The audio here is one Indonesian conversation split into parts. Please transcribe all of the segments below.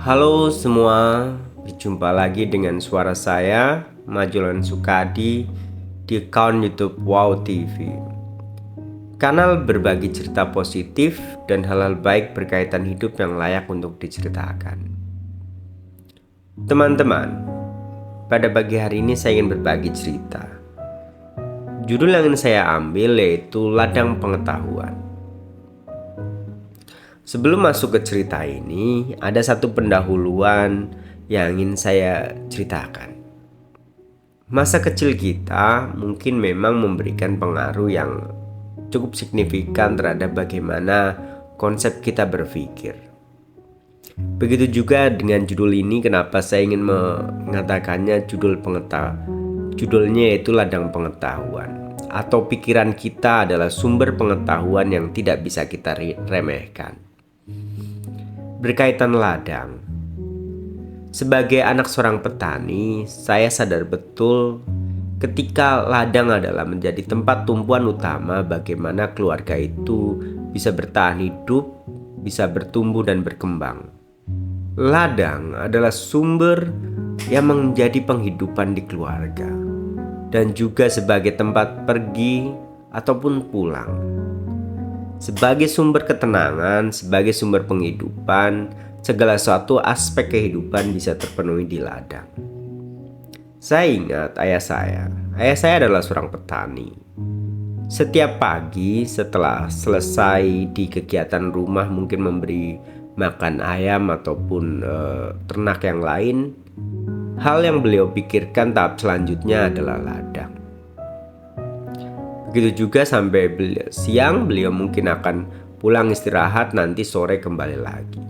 Halo semua, berjumpa lagi dengan suara saya, Majulan Sukadi, di akun YouTube Wow TV. Kanal berbagi cerita positif dan hal-hal baik berkaitan hidup yang layak untuk diceritakan. Teman-teman, pada pagi hari ini saya ingin berbagi cerita. Judul yang ingin saya ambil yaitu Ladang Pengetahuan. Sebelum masuk ke cerita ini, ada satu pendahuluan yang ingin saya ceritakan. Masa kecil kita mungkin memang memberikan pengaruh yang cukup signifikan terhadap bagaimana konsep kita berpikir. Begitu juga dengan judul ini, kenapa saya ingin mengatakannya judulnya yaitu Ladang Pengetahuan, atau pikiran kita adalah sumber pengetahuan yang tidak bisa kita remehkan. Berkaitan ladang, sebagai anak seorang petani, saya sadar betul ketika ladang adalah menjadi tempat tumpuan utama bagaimana keluarga itu bisa bertahan hidup, bisa bertumbuh dan berkembang. Ladang adalah sumber yang menjadi penghidupan di keluarga dan juga sebagai tempat pergi ataupun pulang. Sebagai sumber ketenangan, sebagai sumber penghidupan, segala suatu aspek kehidupan bisa terpenuhi di ladang. Saya ingat ayah saya adalah seorang petani. Setiap pagi setelah selesai di kegiatan rumah, mungkin memberi makan ayam ataupun ternak yang lain, hal yang beliau pikirkan tahap selanjutnya adalah ladang. Begitu juga sampai siang beliau mungkin akan pulang istirahat, nanti sore kembali lagi.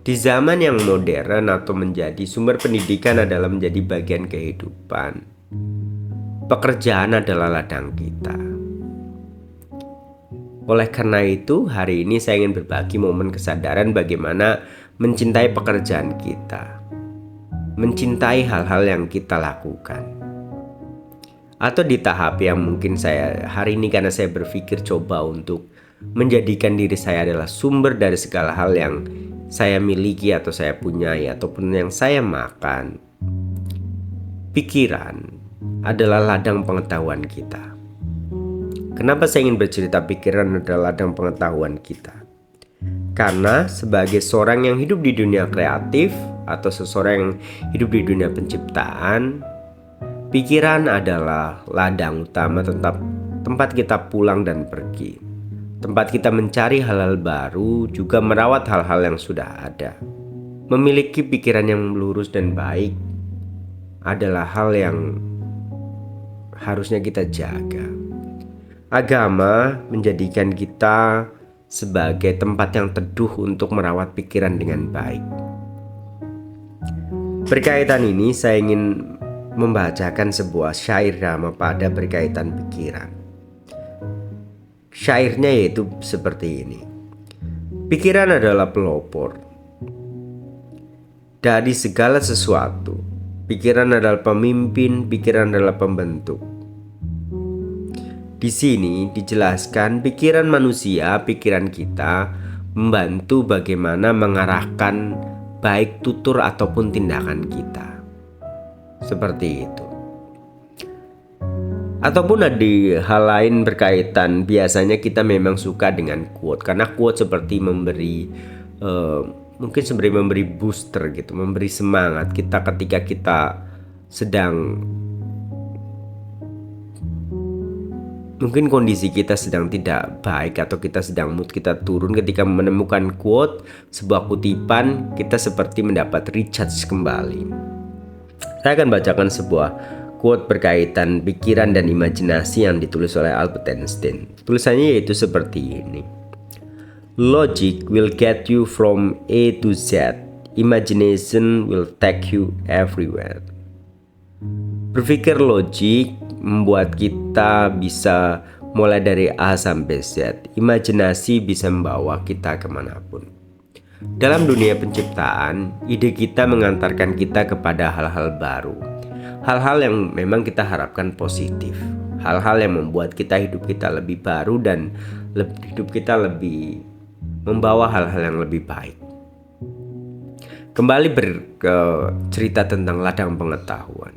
Di zaman yang modern atau menjadi sumber pendidikan adalah menjadi bagian kehidupan, pekerjaan adalah ladang kita. Oleh karena itu, hari ini saya ingin berbagi momen kesadaran bagaimana mencintai pekerjaan kita, mencintai hal-hal yang kita lakukan. Atau di tahap yang mungkin saya hari ini, karena saya berpikir coba untuk menjadikan diri saya adalah sumber dari segala hal yang saya miliki atau saya punyai ataupun yang saya makan. Pikiran adalah ladang pengetahuan kita. Kenapa saya ingin bercerita pikiran adalah ladang pengetahuan kita? Karena sebagai seorang yang hidup di dunia kreatif atau seseorang yang hidup di dunia penciptaan, pikiran adalah ladang utama, tempat kita pulang dan pergi. Tempat kita mencari hal-hal baru, juga merawat hal-hal yang sudah ada. Memiliki pikiran yang lurus dan baik adalah hal yang harusnya kita jaga. Agama menjadikan kita sebagai tempat yang teduh untuk merawat pikiran dengan baik. Berkaitan ini, saya ingin membacakan sebuah syair drama pada berkaitan pikiran. Syairnya yaitu seperti ini. Pikiran adalah pelopor dari segala sesuatu. Pikiran adalah pemimpin, pikiran adalah pembentuk. Di sini dijelaskan pikiran manusia, pikiran kita membantu bagaimana mengarahkan baik tutur ataupun tindakan kita. Seperti itu. Ataupun ada hal lain berkaitan, biasanya kita memang suka dengan quote, karena quote seperti memberi mungkin seperti memberi booster gitu, memberi semangat kita ketika kita sedang mungkin kondisi kita sedang tidak baik atau kita sedang mood kita turun. Ketika menemukan quote, sebuah kutipan, kita seperti mendapat recharge kembali. Saya akan bacakan sebuah quote berkaitan pikiran dan imajinasi yang ditulis oleh Albert Einstein. Tulisannya yaitu seperti ini. Logic will get you from A to Z. Imagination will take you everywhere. Berpikir logik membuat kita bisa mulai dari A sampai Z. Imajinasi bisa membawa kita kemanapun. Dalam dunia penciptaan, ide kita mengantarkan kita kepada hal-hal baru. Hal-hal yang memang kita harapkan positif. Hal-hal yang membuat hidup kita lebih baru dan hidup kita lebih membawa hal-hal yang lebih baik. Kembali bercerita tentang ladang pengetahuan.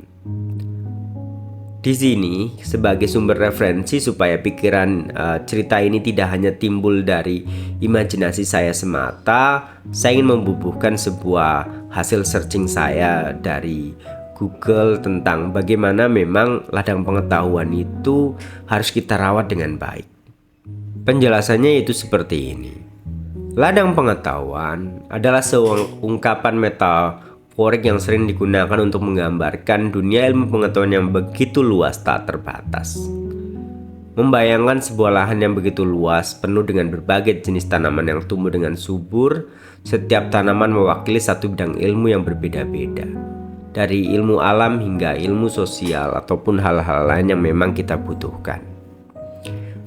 Di sini sebagai sumber referensi supaya pikiran cerita ini tidak hanya timbul dari imajinasi saya semata, saya ingin membubuhkan sebuah hasil searching saya dari Google tentang bagaimana memang ladang pengetahuan itu harus kita rawat dengan baik. Penjelasannya itu seperti ini. Ladang pengetahuan adalah seungkapan metaforik yang sering digunakan untuk menggambarkan dunia ilmu pengetahuan yang begitu luas tak terbatas. Membayangkan sebuah lahan yang begitu luas, penuh dengan berbagai jenis tanaman yang tumbuh dengan subur. Setiap tanaman mewakili satu bidang ilmu yang berbeda-beda, dari ilmu alam hingga ilmu sosial ataupun hal-hal lain yang memang kita butuhkan.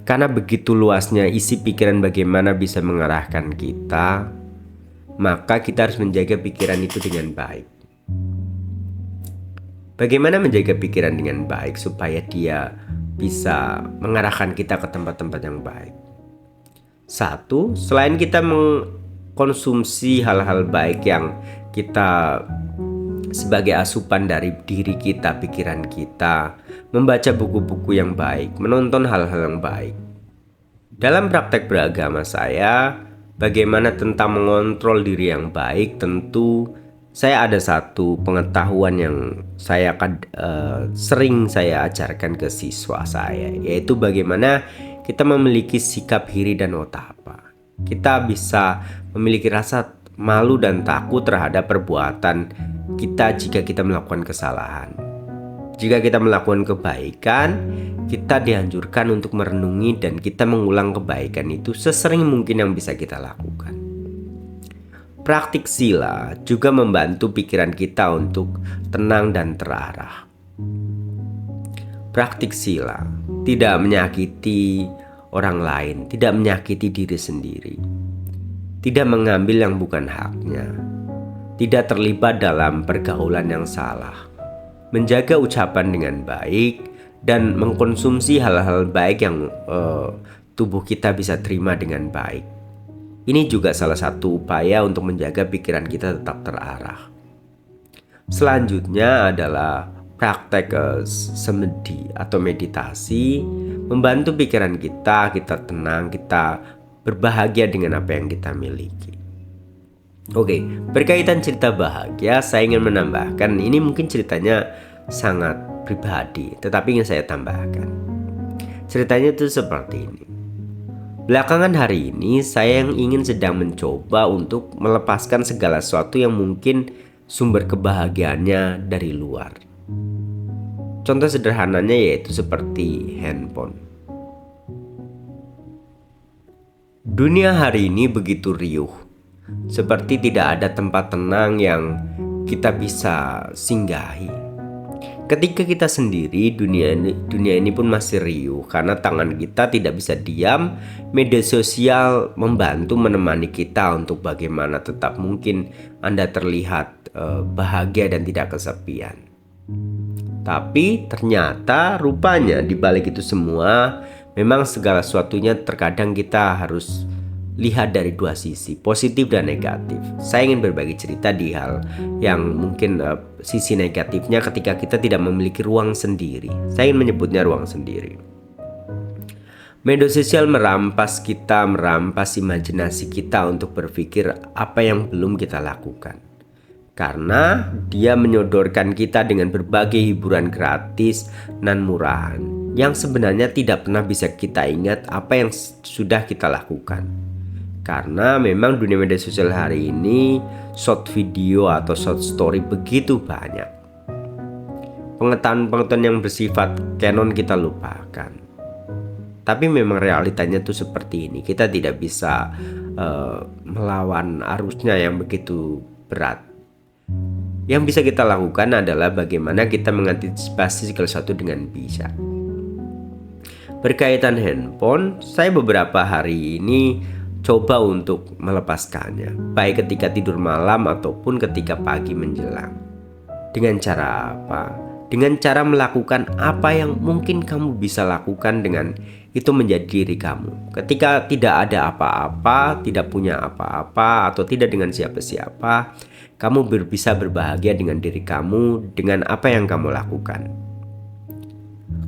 Karena begitu luasnya isi pikiran bagaimana bisa mengarahkan kita, maka kita harus menjaga pikiran itu dengan baik. Bagaimana menjaga pikiran dengan baik supaya dia bisa mengarahkan kita ke tempat-tempat yang baik? Satu, selain kita mengkonsumsi hal-hal baik yang kita sebagai asupan dari diri kita, pikiran kita, membaca buku-buku yang baik, menonton hal-hal yang baik. Dalam praktek beragama saya, bagaimana tentang mengontrol diri yang baik, tentu saya ada satu pengetahuan yang sering saya ajarkan ke siswa saya, yaitu bagaimana kita memiliki sikap iri dan otapa. Kita bisa memiliki rasa malu dan takut terhadap perbuatan kita jika kita melakukan kesalahan. Jika kita melakukan kebaikan, kita dianjurkan untuk merenungi dan kita mengulang kebaikan itu sesering mungkin yang bisa kita lakukan. Praktik sila juga membantu pikiran kita untuk tenang dan terarah. Praktik sila tidak menyakiti orang lain, tidak menyakiti diri sendiri, tidak mengambil yang bukan haknya, tidak terlibat dalam pergaulan yang salah, menjaga ucapan dengan baik, dan mengkonsumsi hal-hal baik yang tubuh kita bisa terima dengan baik. Ini juga salah satu upaya untuk menjaga pikiran kita tetap terarah. Selanjutnya adalah praktek semedi atau meditasi, membantu pikiran kita tenang, kita berbahagia dengan apa yang kita miliki. Oke, berkaitan cerita bahagia, saya ingin menambahkan, ini mungkin ceritanya sangat pribadi, tetapi ingin saya tambahkan. Ceritanya itu seperti ini. Belakangan hari ini, saya yang ingin sedang mencoba untuk melepaskan segala sesuatu yang mungkin sumber kebahagiaannya dari luar. Contoh sederhananya yaitu seperti handphone. Dunia hari ini begitu riuh, seperti tidak ada tempat tenang yang kita bisa singgahi. Ketika kita sendiri, dunia ini pun masih riuh karena tangan kita tidak bisa diam. Media sosial membantu menemani kita untuk bagaimana tetap mungkin Anda terlihat bahagia dan tidak kesepian. Tapi ternyata rupanya di balik itu semua, memang segala sesuatunya terkadang kita harus lihat dari dua sisi, positif dan negatif. Saya ingin berbagi cerita di hal yang mungkin sisi negatifnya ketika kita tidak memiliki ruang sendiri. Saya ingin menyebutnya ruang sendiri. Media sosial merampas imajinasi kita untuk berpikir apa yang belum kita lakukan. Karena dia menyodorkan kita dengan berbagai hiburan gratis dan murahan yang sebenarnya tidak pernah bisa kita ingat apa yang sudah kita lakukan. Karena memang dunia media sosial hari ini short video atau short story begitu banyak. Pengetahuan yang bersifat canon kita lupakan. Tapi memang realitanya tuh seperti ini. Kita tidak bisa melawan arusnya yang begitu berat. Yang bisa kita lakukan adalah bagaimana kita mengantisipasi segala sesuatu dengan bijak. Berkaitan handphone, saya beberapa hari ini coba untuk melepaskannya, baik ketika tidur malam ataupun ketika pagi menjelang. Dengan cara apa? Dengan cara melakukan apa yang mungkin kamu bisa lakukan dengan itu menjadi diri kamu. Ketika tidak ada apa-apa, tidak punya apa-apa, atau tidak dengan siapa-siapa, kamu bisa berbahagia dengan diri kamu, dengan apa yang kamu lakukan.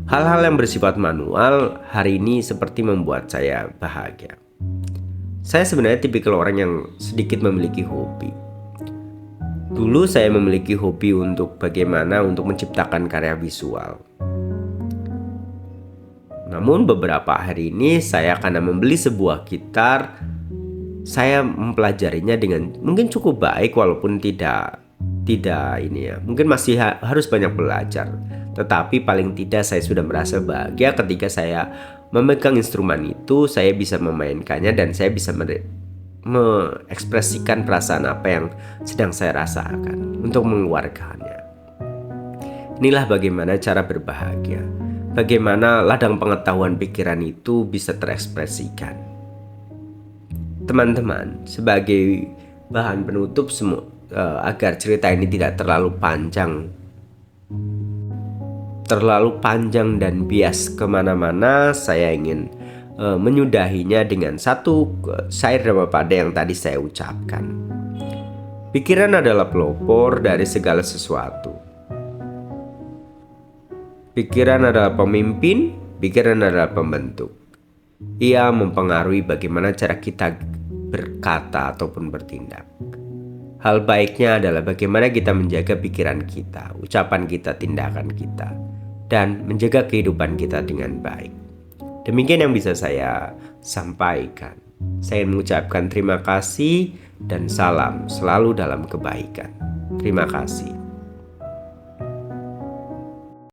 Hal-hal yang bersifat manual hari ini seperti membuat saya bahagia. Saya sebenarnya tipikal orang yang sedikit memiliki hobi. Dulu saya memiliki hobi untuk bagaimana untuk menciptakan karya visual. Namun beberapa hari ini saya karena membeli sebuah gitar, saya mempelajarinya dengan mungkin cukup baik walaupun tidak ini ya. Mungkin masih harus banyak belajar. Tetapi paling tidak saya sudah merasa bahagia ketika saya memegang instrumen itu, saya bisa memainkannya dan saya bisa mengekspresikan perasaan apa yang sedang saya rasakan untuk mengeluarkannya. Inilah bagaimana cara berbahagia. Bagaimana ladang pengetahuan pikiran itu bisa terekspresikan. Teman-teman, sebagai bahan penutup agar cerita ini tidak terlalu panjang dan bias kemana-mana, saya ingin menyudahinya dengan satu syair Dhammapada yang tadi saya ucapkan. Pikiran adalah pelopor dari segala sesuatu. Pikiran adalah pemimpin, pikiran adalah pembentuk. Ia mempengaruhi bagaimana cara kita berkata ataupun bertindak. Hal baiknya adalah bagaimana kita menjaga pikiran kita, ucapan kita, tindakan kita, dan menjaga kehidupan kita dengan baik. Demikian yang bisa saya sampaikan. Saya mengucapkan terima kasih dan salam selalu dalam kebaikan. Terima kasih.